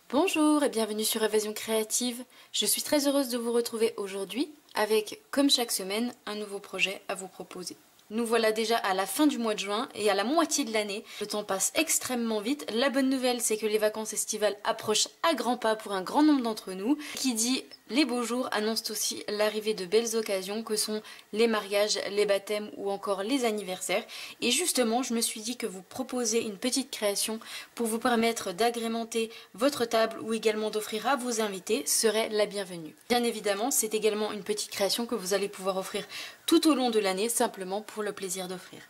Bonjour et bienvenue sur Évasion Créative. Je suis très heureuse de vous retrouver aujourd'hui avec, comme chaque semaine, un nouveau projet à vous proposer. Nous voilà déjà à la fin du mois de juin et à la moitié de l'année. Le temps passe extrêmement vite. La bonne nouvelle, c'est que les vacances estivales approchent à grands pas pour un grand nombre d'entre nous. Qui dit les beaux jours annonce aussi l'arrivée de belles occasions que sont les mariages, les baptêmes ou encore les anniversaires. Et justement, je me suis dit que vous proposer une petite création pour vous permettre d'agrémenter votre table ou également d'offrir à vos invités serait la bienvenue. Bien évidemment, c'est également une petite création que vous allez pouvoir offrir tout au long de l'année, simplement pour le plaisir d'offrir.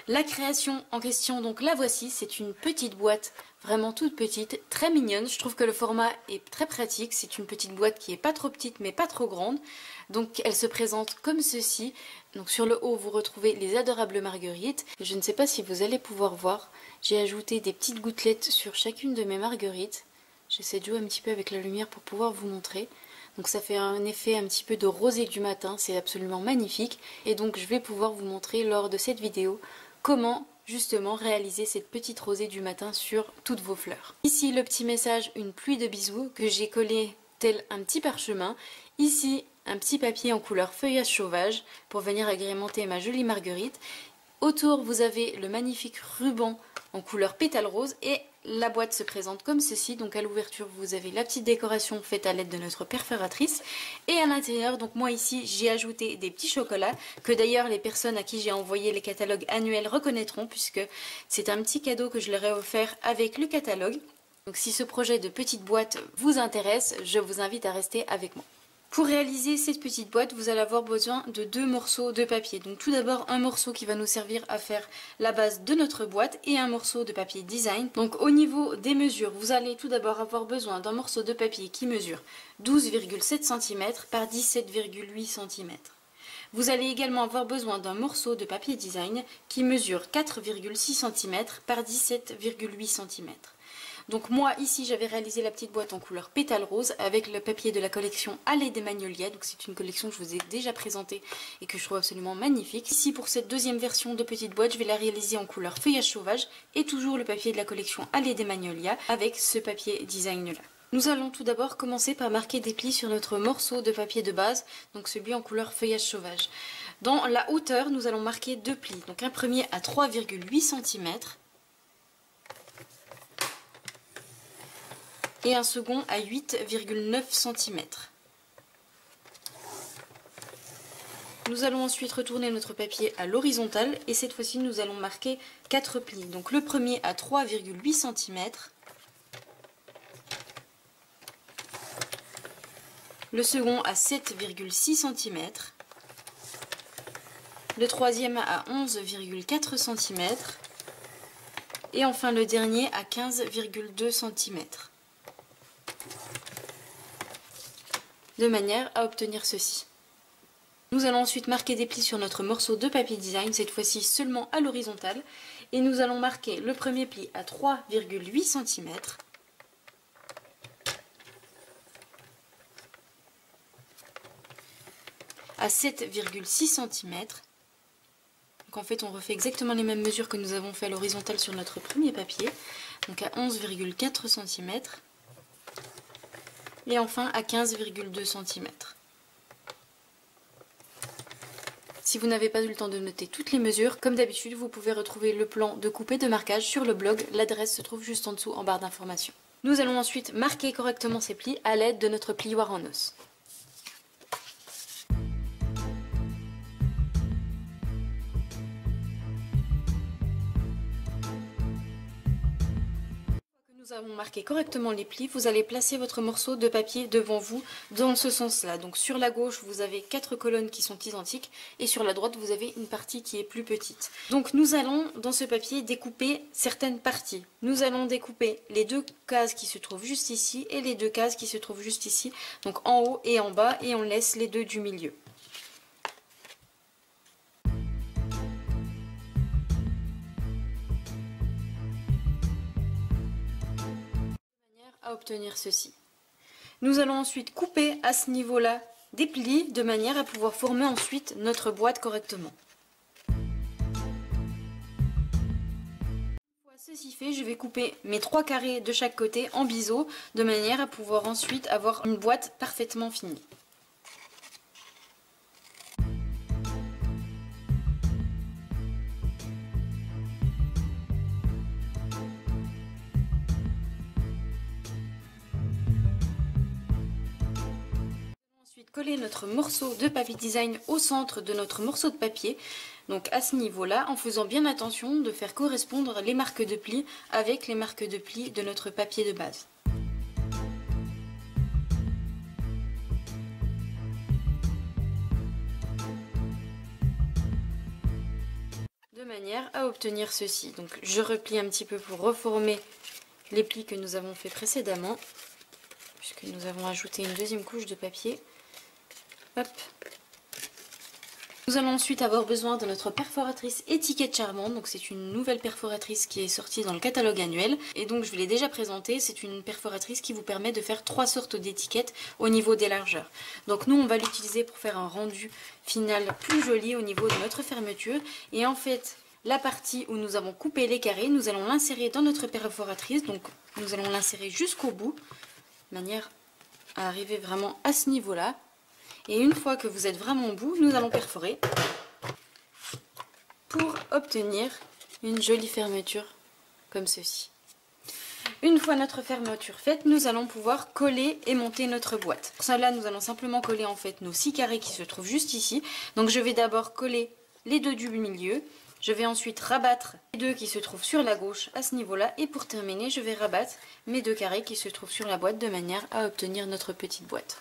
La création en question, donc la voici, c'est une petite boîte vraiment toute petite, très mignonne. Je trouve que le format est très pratique, c'est une petite boîte qui est pas trop petite mais pas trop grande. Donc elle se présente comme ceci. Donc sur le haut vous retrouvez les adorables marguerites. Je ne sais pas si vous allez pouvoir voir, j'ai ajouté des petites gouttelettes sur chacune de mes marguerites. J'essaie de jouer un petit peu avec la lumière pour pouvoir vous montrer. Donc ça fait un effet un petit peu de rosée du matin, c'est absolument magnifique. Et donc je vais pouvoir vous montrer lors de cette vidéo comment justement réaliser cette petite rosée du matin sur toutes vos fleurs. Ici le petit message, une pluie de bisous que j'ai collé tel un petit parchemin. Ici un petit papier en couleur feuillage sauvage pour venir agrémenter ma jolie marguerite. Autour vous avez le magnifique ruban en couleur pétale rose et la boîte se présente comme ceci. Donc à l'ouverture vous avez la petite décoration faite à l'aide de notre perforatrice et à l'intérieur, donc moi ici j'ai ajouté des petits chocolats que d'ailleurs les personnes à qui j'ai envoyé les catalogues annuels reconnaîtront puisque c'est un petit cadeau que je leur ai offert avec le catalogue. Donc si ce projet de petite boîte vous intéresse, je vous invite à rester avec moi. Pour réaliser cette petite boîte, vous allez avoir besoin de 2 morceaux de papier. Donc tout d'abord un morceau qui va nous servir à faire la base de notre boîte et un morceau de papier design. Donc au niveau des mesures, vous allez tout d'abord avoir besoin d'un morceau de papier qui mesure 12,7 cm par 17,8 cm. Vous allez également avoir besoin d'un morceau de papier design qui mesure 4,6 cm par 17,8 cm. Donc moi ici j'avais réalisé la petite boîte en couleur pétale rose avec le papier de la collection Allée des Magnolias. Donc c'est une collection que je vous ai déjà présentée et que je trouve absolument magnifique. Ici pour cette deuxième version de petite boîte, je vais la réaliser en couleur feuillage sauvage et toujours le papier de la collection Allée des Magnolias avec ce papier design là. Nous allons tout d'abord commencer par marquer des plis sur notre morceau de papier de base, donc celui en couleur feuillage sauvage. Dans la hauteur, nous allons marquer 2 plis. Donc un premier à 3,8 cm. Et un second à 8,9 cm. Nous allons ensuite retourner notre papier à l'horizontale et cette fois-ci nous allons marquer 4 plis. Donc le premier à 3,8 cm, le second à 7,6 cm, le troisième à 11,4 cm et enfin le dernier à 15,2 cm. De manière à obtenir ceci. Nous allons ensuite marquer des plis sur notre morceau de papier design, cette fois-ci seulement à l'horizontale, et nous allons marquer le premier pli à 3,8 cm, à 7,6 cm, donc en fait on refait exactement les mêmes mesures que nous avons fait à l'horizontale sur notre premier papier, donc à 11,4 cm, et enfin à 15,2 cm. Si vous n'avez pas eu le temps de noter toutes les mesures, comme d'habitude, vous pouvez retrouver le plan de coupe et de marquage sur le blog. L'adresse se trouve juste en dessous en barre d'informations. Nous allons ensuite marquer correctement ces plis à l'aide de notre plioir en os. Nous avons marqué correctement les plis, vous allez placer votre morceau de papier devant vous dans ce sens-là. Donc sur la gauche, vous avez 4 colonnes qui sont identiques et sur la droite, vous avez une partie qui est plus petite. Donc nous allons dans ce papier découper certaines parties. Nous allons découper les 2 cases qui se trouvent juste ici et les 2 cases qui se trouvent juste ici, donc en haut et en bas, et on laisse les 2 du milieu. À obtenir ceci. Nous allons ensuite couper à ce niveau-là des plis de manière à pouvoir former ensuite notre boîte correctement. Une fois Ceci fait, je vais couper mes 3 carrés de chaque côté en biseau de manière à pouvoir ensuite avoir une boîte parfaitement finie. Ensuite, coller notre morceau de papier design au centre de notre morceau de papier, donc à ce niveau-là, en faisant bien attention de faire correspondre les marques de pli avec les marques de pli de notre papier de base. De manière à obtenir ceci. Donc je replie un petit peu pour reformer les plis que nous avons fait précédemment, puisque nous avons ajouté une deuxième couche de papier. Hop. Nous allons ensuite avoir besoin de notre perforatrice étiquette charmante. Donc c'est une nouvelle perforatrice qui est sortie dans le catalogue annuel. Et donc je vous l'ai déjà présentée, c'est une perforatrice qui vous permet de faire 3 sortes d'étiquettes au niveau des largeurs. Donc nous on va l'utiliser pour faire un rendu final plus joli au niveau de notre fermeture. Et en fait, la partie où nous avons coupé les carrés, nous allons l'insérer dans notre perforatrice. Donc nous allons l'insérer jusqu'au bout, de manière à arriver vraiment à ce niveau-là. Et une fois que vous êtes vraiment au bout, nous allons perforer pour obtenir une jolie fermeture comme ceci. Une fois notre fermeture faite, nous allons pouvoir coller et monter notre boîte. Pour cela, nous allons simplement coller en fait nos 6 carrés qui se trouvent juste ici. Donc je vais d'abord coller les 2 du milieu. Je vais ensuite rabattre les 2 qui se trouvent sur la gauche à ce niveau-là. Et pour terminer, je vais rabattre mes 2 carrés qui se trouvent sur la boîte de manière à obtenir notre petite boîte.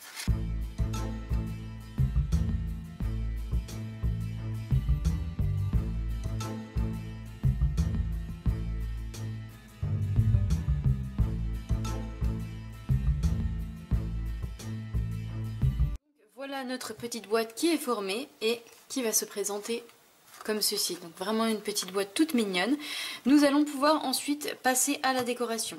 Voilà notre petite boîte qui est formée et qui va se présenter comme ceci. Donc vraiment une petite boîte toute mignonne. Nous allons pouvoir ensuite passer à la décoration.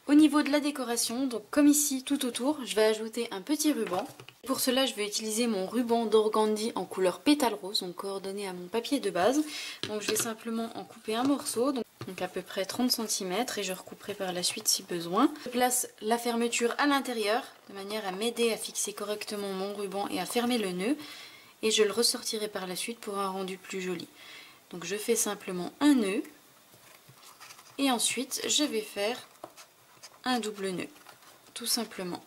Au niveau de la décoration, donc comme ici tout autour, je vais ajouter un petit ruban. Pour cela, je vais utiliser mon ruban d'organdi en couleur pétale rose, donc coordonné à mon papier de base. Donc je vais simplement en couper un morceau. Donc à peu près 30 cm et je recouperai par la suite si besoin. Je place la fermeture à l'intérieur de manière à m'aider à fixer correctement mon ruban et à fermer le nœud. Et je le ressortirai par la suite pour un rendu plus joli. Donc je fais simplement un nœud et ensuite je vais faire un double nœud, tout simplement.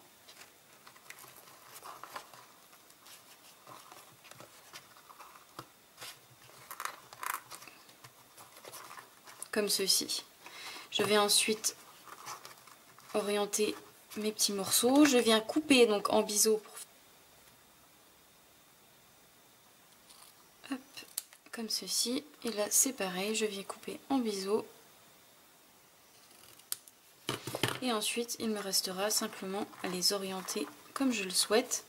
Comme ceci. Je vais ensuite orienter mes petits morceaux. Je viens couper donc en biseau. Hop, comme ceci. Et là c'est pareil, je viens couper en biseau. Et ensuite il me restera simplement à les orienter comme je le souhaite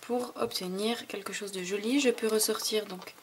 pour obtenir quelque chose de joli. Je peux ressortir donc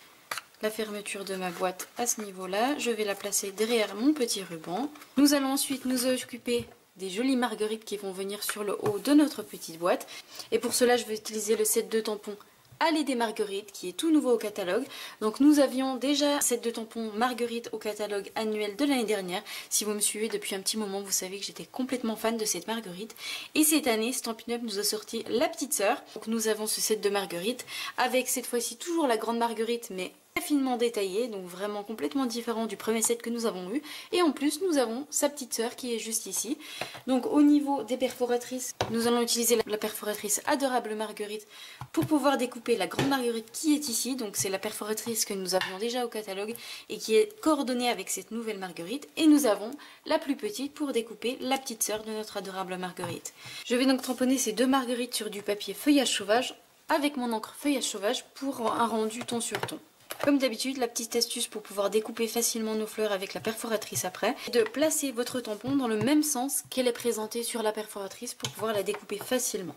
la fermeture de ma boîte à ce niveau-là. Je vais la placer derrière mon petit ruban. Nous allons ensuite nous occuper des jolies marguerites qui vont venir sur le haut de notre petite boîte. Et pour cela, je vais utiliser le set de tampons Allée des Marguerites qui est tout nouveau au catalogue. Donc nous avions déjà un set de tampons Marguerite au catalogue annuel de l'année dernière. Si vous me suivez depuis un petit moment, vous savez que j'étais complètement fan de cette Marguerite. Et cette année, Stampin' Up nous a sorti la petite sœur. Donc nous avons ce set de Marguerite avec cette fois-ci toujours la grande Marguerite, mais finement détaillé, donc vraiment complètement différent du premier set que nous avons eu. Et en plus nous avons sa petite sœur qui est juste ici. Donc au niveau des perforatrices, nous allons utiliser la perforatrice Adorable Marguerite pour pouvoir découper la grande Marguerite qui est ici. Donc c'est la perforatrice que nous avions déjà au catalogue et qui est coordonnée avec cette nouvelle Marguerite. Et nous avons la plus petite pour découper la petite sœur de notre Adorable Marguerite. Je vais donc tamponner ces 2 Marguerites sur du papier feuillage sauvage avec mon encre feuillage sauvage pour un rendu ton sur ton. Comme d'habitude, la petite astuce pour pouvoir découper facilement nos fleurs avec la perforatrice après, est de placer votre tampon dans le même sens qu'elle est présentée sur la perforatrice pour pouvoir la découper facilement.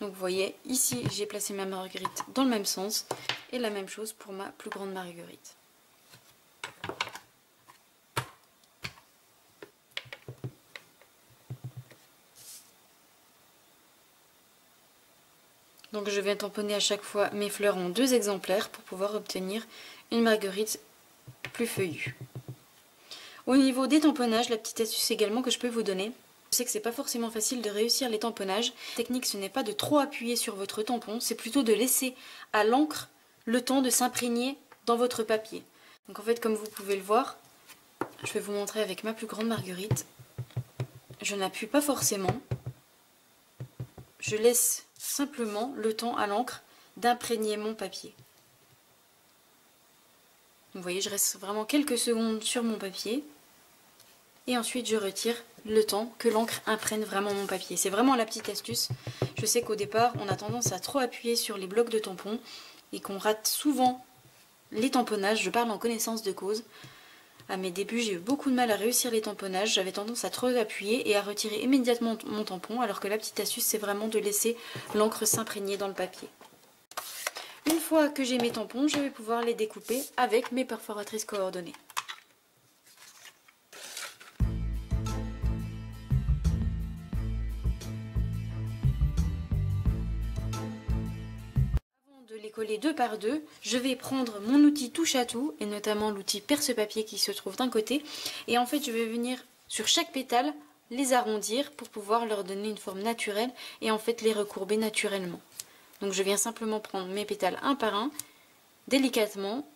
Donc vous voyez, ici j'ai placé ma marguerite dans le même sens et la même chose pour ma plus grande marguerite. Donc je vais tamponner à chaque fois mes fleurs en 2 exemplaires pour pouvoir obtenir une marguerite plus feuillue. Au niveau des tamponnages, la petite astuce également que je peux vous donner, je sais que c'est pas forcément facile de réussir les tamponnages. La technique, ce n'est pas de trop appuyer sur votre tampon, c'est plutôt de laisser à l'encre le temps de s'imprégner dans votre papier. Donc en fait, comme vous pouvez le voir, je vais vous montrer avec ma plus grande marguerite. Je n'appuie pas forcément. Je laisse simplement le temps à l'encre d'imprégner mon papier. Vous voyez, je reste vraiment quelques secondes sur mon papier. Et ensuite, je retire le temps que l'encre imprègne vraiment mon papier. C'est vraiment la petite astuce. Je sais qu'au départ, on a tendance à trop appuyer sur les blocs de tampons et qu'on rate souvent les tamponnages. Je parle en connaissance de cause. À mes débuts, j'ai eu beaucoup de mal à réussir les tamponnages. J'avais tendance à trop appuyer et à retirer immédiatement mon tampon, alors que la petite astuce, c'est vraiment de laisser l'encre s'imprégner dans le papier. Une fois que j'ai mes tampons, je vais pouvoir les découper avec mes perforatrices coordonnées. De les coller deux par deux, je vais prendre mon outil touche à tout et notamment l'outil perce-papier qui se trouve d'un côté, et en fait je vais venir sur chaque pétale les arrondir pour pouvoir leur donner une forme naturelle et en fait les recourber naturellement. Donc je viens simplement prendre mes pétales un par un, délicatement,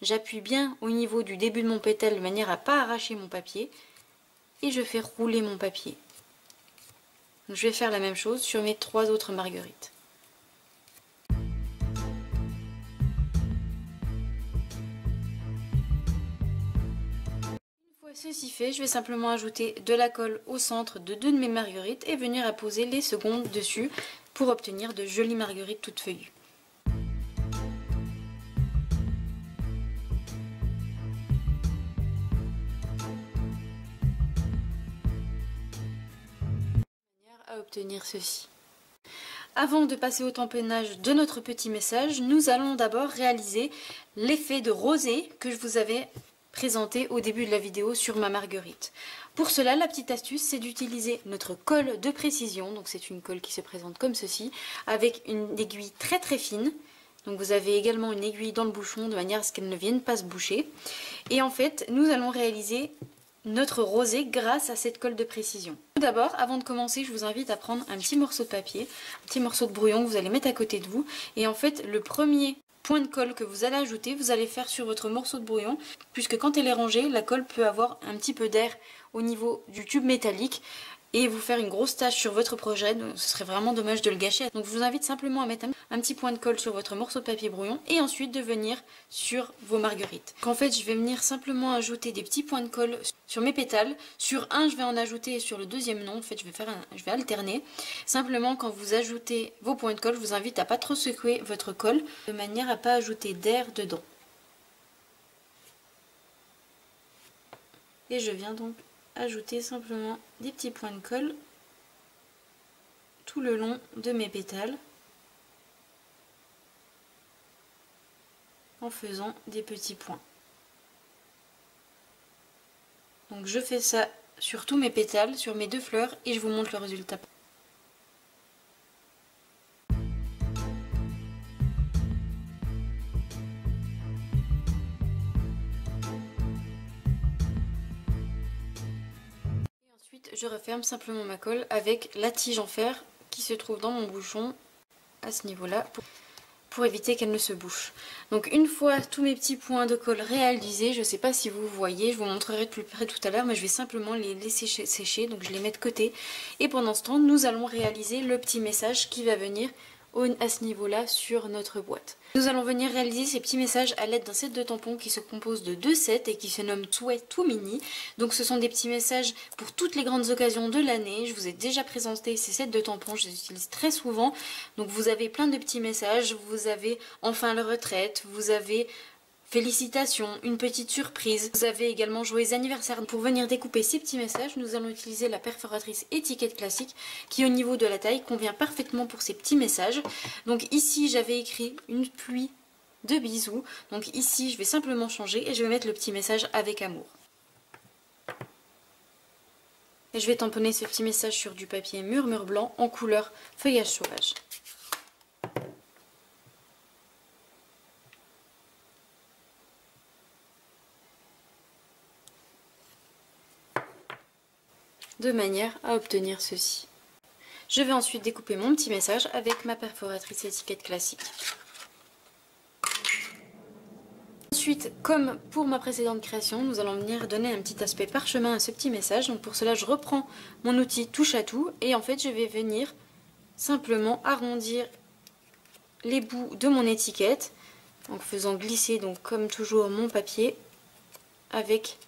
j'appuie bien au niveau du début de mon pétale de manière à ne pas arracher mon papier et je fais rouler mon papier. Donc je vais faire la même chose sur mes trois autres marguerites. Ceci fait, je vais simplement ajouter de la colle au centre de deux de mes marguerites et venir apposer les secondes dessus pour obtenir de jolies marguerites toutes feuillues. À obtenir ceci. Avant de passer au tamponnage de notre petit message, nous allons d'abord réaliser l'effet de rosée que je vous avais présenté au début de la vidéo sur ma marguerite. Pour cela, la petite astuce, c'est d'utiliser notre colle de précision. Donc c'est une colle qui se présente comme ceci, avec une aiguille très très fine. Donc vous avez également une aiguille dans le bouchon de manière à ce qu'elle ne vienne pas se boucher. Et en fait, nous allons réaliser notre rosée grâce à cette colle de précision. Tout d'abord, avant de commencer, je vous invite à prendre un petit morceau de papier, un petit morceau de brouillon que vous allez mettre à côté de vous. Et en fait, le premier point de colle que vous allez ajouter, vous allez faire sur votre morceau de brouillon, puisque quand elle est rangée, la colle peut avoir un petit peu d'air au niveau du tube métallique et vous faire une grosse tache sur votre projet, donc ce serait vraiment dommage de le gâcher. Donc je vous invite simplement à mettre un petit point de colle sur votre morceau de papier brouillon et ensuite de venir sur vos marguerites. Donc en fait, je vais venir simplement ajouter des petits points de colle sur mes pétales. Sur un, je vais en ajouter et sur le deuxième non. En fait, je vais alterner. Simplement, quand vous ajoutez vos points de colle, je vous invite à pas trop secouer votre colle de manière à pas ajouter d'air dedans. Et je viens donc ajouter simplement des petits points de colle tout le long de mes pétales en faisant des petits points. Donc je fais ça sur tous mes pétales, sur mes deux fleurs et je vous montre le résultat. Je referme simplement ma colle avec la tige en fer qui se trouve dans mon bouchon à ce niveau-là pour éviter qu'elle ne se bouche. Donc une fois tous mes petits points de colle réalisés, je ne sais pas si vous voyez, je vous montrerai de plus près tout à l'heure, mais je vais simplement les laisser sécher, donc je les mets de côté. Et pendant ce temps, nous allons réaliser le petit message qui va venir à ce niveau-là sur notre boîte. Nous allons venir réaliser ces petits messages à l'aide d'un set de tampons qui se compose de 2 sets et qui se nomme Souhait tout mini. Donc ce sont des petits messages pour toutes les grandes occasions de l'année. Je vous ai déjà présenté ces sets de tampons, je les utilise très souvent. Donc vous avez plein de petits messages, vous avez enfin la retraite, vous avez félicitations, une petite surprise. Vous avez également joyeux anniversaire. Pour venir découper ces petits messages, nous allons utiliser la perforatrice étiquette classique qui au niveau de la taille convient parfaitement pour ces petits messages. Donc ici j'avais écrit une pluie de bisous. Donc ici je vais simplement changer et je vais mettre le petit message avec amour. Et je vais tamponner ce petit message sur du papier murmure blanc en couleur feuillage sauvage. de manière à obtenir ceci. Je vais ensuite découper mon petit message avec ma perforatrice étiquette classique. Ensuite, comme pour ma précédente création, nous allons venir donner un petit aspect parchemin à ce petit message. Donc pour cela, je reprends mon outil touche à tout et en fait, je vais venir simplement arrondir les bouts de mon étiquette en faisant glisser donc comme toujours mon papier avec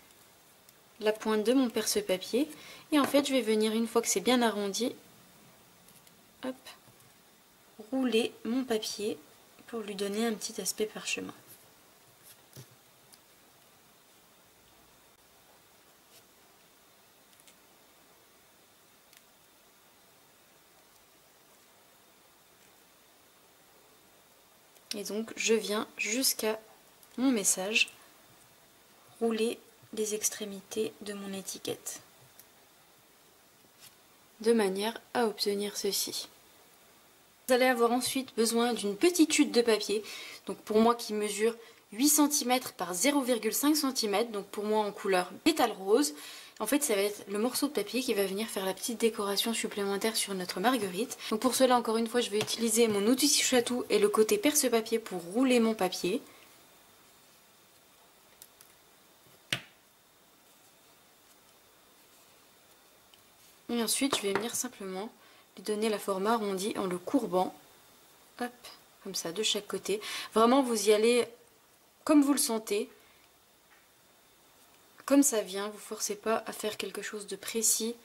la pointe de mon perce-papier. Et en fait, je vais venir, une fois que c'est bien arrondi, hop, rouler mon papier pour lui donner un petit aspect parchemin. Et donc je viens jusqu'à mon message rouler les extrémités de mon étiquette de manière à obtenir ceci. Vous allez avoir ensuite besoin d'une petite chute de papier, donc pour moi qui mesure 8 cm par 0,5 cm, donc pour moi en couleur pétale rose. En fait, ça va être le morceau de papier qui va venir faire la petite décoration supplémentaire sur notre marguerite. Donc pour cela, encore une fois, je vais utiliser mon outil touche à tout et le côté perce-papier pour rouler mon papier. Et ensuite, je vais venir simplement lui donner la forme arrondie en le courbant. Hop, comme ça, de chaque côté. Vraiment, vous y allez comme vous le sentez. Comme ça vient, vous ne forcez pas à faire quelque chose de précis.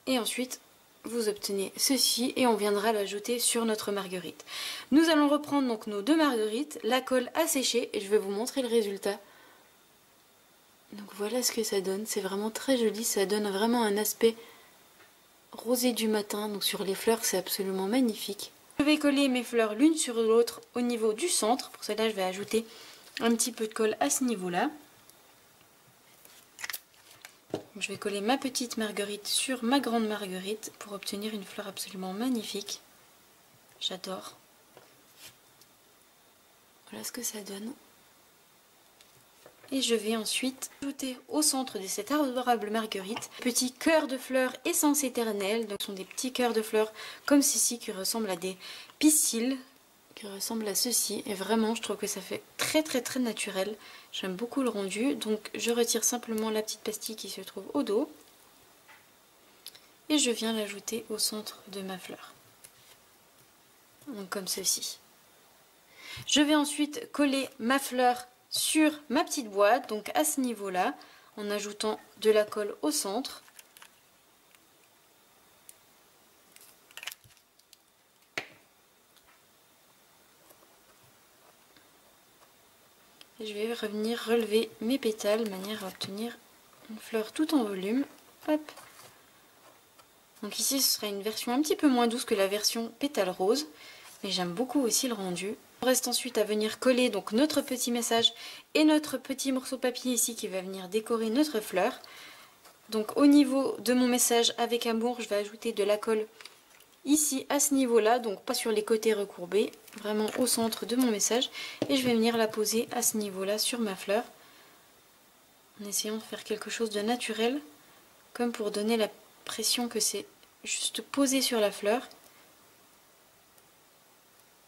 Et ensuite, vous obtenez ceci et on viendra l'ajouter sur notre marguerite. Nous allons reprendre donc nos deux marguerites, la colle à sécher et je vais vous montrer le résultat. Donc voilà ce que ça donne, c'est vraiment très joli, ça donne vraiment un aspect rosé du matin, donc sur les fleurs c'est absolument magnifique. Je vais coller mes fleurs l'une sur l'autre au niveau du centre, pour cela je vais ajouter un petit peu de colle à ce niveau-là. Je vais coller ma petite marguerite sur ma grande marguerite pour obtenir une fleur absolument magnifique. J'adore. Voilà ce que ça donne. Et je vais ensuite ajouter au centre de cette adorable marguerite petit cœur de fleurs essence éternelle. Donc ce sont des petits cœurs de fleurs comme ceci qui ressemblent à des piscines, qui ressemblent à ceci. Et vraiment, je trouve que ça fait très naturel. J'aime beaucoup le rendu. Donc je retire simplement la petite pastille qui se trouve au dos. Et je viens l'ajouter au centre de ma fleur. Donc comme ceci. Je vais ensuite coller ma fleur sur ma petite boîte, donc à ce niveau-là, en ajoutant de la colle au centre. Et je vais revenir relever mes pétales de manière à obtenir une fleur tout en volume. Hop. Donc ici ce sera une version un petit peu moins douce que la version pétale rose, mais j'aime beaucoup aussi le rendu. On reste ensuite à venir coller donc notre petit message et notre petit morceau de papier ici qui va venir décorer notre fleur. Donc au niveau de mon message avec amour, je vais ajouter de la colle ici à ce niveau-là, donc pas sur les côtés recourbés, vraiment au centre de mon message. Et je vais venir la poser à ce niveau-là sur ma fleur, en essayant de faire quelque chose de naturel, comme pour donner l'impression que c'est juste posé sur la fleur.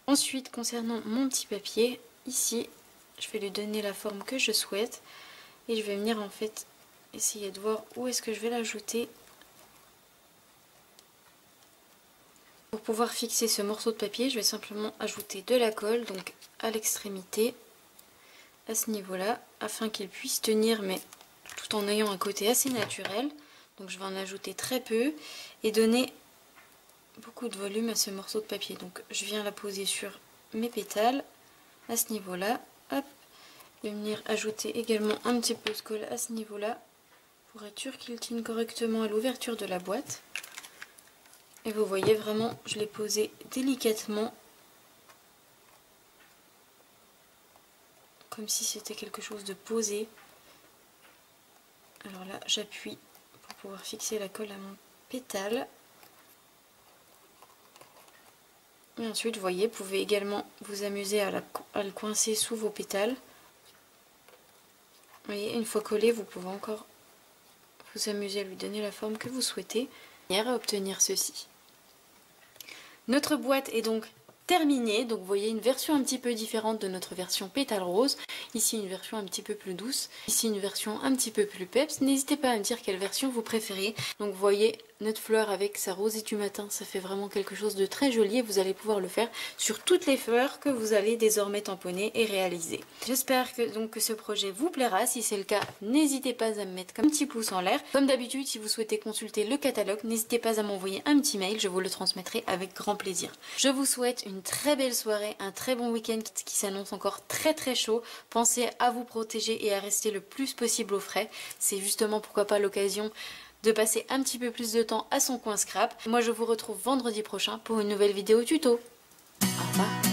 Ensuite, concernant mon petit papier, ici, je vais lui donner la forme que je souhaite. Et je vais venir en fait essayer de voir où est-ce que je vais l'ajouter. Pour pouvoir fixer ce morceau de papier, je vais simplement ajouter de la colle, donc à l'extrémité, à ce niveau-là, afin qu'il puisse tenir, mais tout en ayant un côté assez naturel. Donc je vais en ajouter très peu et donner beaucoup de volume à ce morceau de papier. Donc je viens la poser sur mes pétales à ce niveau là, hop, et venir ajouter également un petit peu de colle à ce niveau là pour être sûr qu'il tienne correctement à l'ouverture de la boîte. Et vous voyez vraiment, je l'ai posé délicatement, comme si c'était quelque chose de posé. Alors là j'appuie pour pouvoir fixer la colle à mon pétale. Et ensuite, vous voyez, vous pouvez également vous amuser à le coincer sous vos pétales. Vous voyez, une fois collé, vous pouvez encore vous amusez à lui donner la forme que vous souhaitez et à obtenir ceci. Notre boîte est donc terminée, donc vous voyez une version un petit peu différente de notre version pétale rose. Ici une version un petit peu plus douce, ici une version un petit peu plus peps. N'hésitez pas à me dire quelle version vous préférez. Donc vous voyez notre fleur avec sa rosée du matin, ça fait vraiment quelque chose de très joli et vous allez pouvoir le faire sur toutes les fleurs que vous allez désormais tamponner et réaliser. J'espère que ce projet vous plaira. Si c'est le cas, n'hésitez pas à me mettre un petit pouce en l'air. Comme d'habitude, si vous souhaitez consulter le catalogue, n'hésitez pas à m'envoyer un petit mail, je vous le transmettrai avec grand plaisir. Je vous souhaite une très belle soirée, un très bon week-end qui s'annonce encore très chaud. Pensez à vous protéger et à rester le plus possible au frais. C'est justement pourquoi pas l'occasion de passer un petit peu plus de temps à son coin scrap. Moi je vous retrouve vendredi prochain pour une nouvelle vidéo tuto. Au revoir.